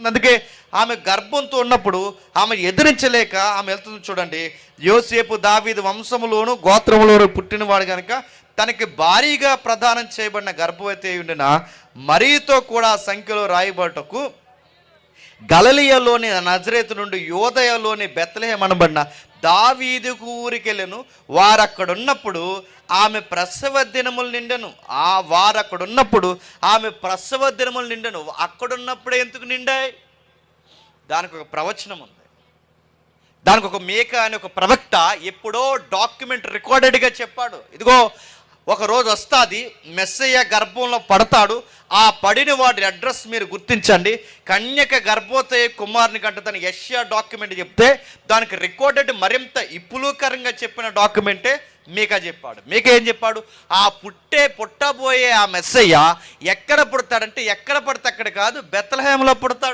అందుకే ఆమె గర్భంతో ఉన్నప్పుడు ఆమె ఎదిరించలేక ఆమె వెళ్తుంది. చూడండి, యోసేపు దావీదు వంశములోను గోత్రములోను పుట్టినవాడు కనుక తనకి భారీగా ప్రదానం చేయబడిన గర్భవతి అయి ఉండిన మరియతో కూడా సంఖ్యలో రాయబడటకు గలిలయలోని నజరేతు నుండి యోదయలోని బెత్లెహేము అనబడిన దావీదు ఊరికి వెళ్ళెను. వారు అక్కడ ఉన్నప్పుడు ఆమె ప్రసవ దినములు నిండెను. వారు అక్కడ ఉన్నప్పుడు ఆమె ప్రసవ దినములు నిండెను. అక్కడున్నప్పుడే ఎందుకు నిండాయి? దానికి ఒక ప్రవచనం ఉంది. దానికి ఒక మేక అని ఒక ప్రవక్త ఎప్పుడో డాక్యుమెంట్ రికార్డెడ్గా చెప్పాడు. ఇదిగో ఒక రోజు వస్తుంది, మెస్సయ్య గర్భంలో పడతాడు. ఆ పడిన వాడి అడ్రస్ మీరు గుర్తించండి. కన్యక గర్భవతి కుమారుని కంటే తన యెషయా డాక్యుమెంట్ చెప్తే దానికి రికార్డెడ్ మరింత ఇప్పులూకరంగా చెప్పిన డాక్యుమెంటే మీకా చెప్పాడు. మీకా ఏం చెప్పాడు? ఆ పుట్టబోయే ఆ మెస్సయ్య ఎక్కడ పుడతాడంటే ఎక్కడ పడితే అక్కడ కాదు, బెత్లెహేములో పుడతాడు.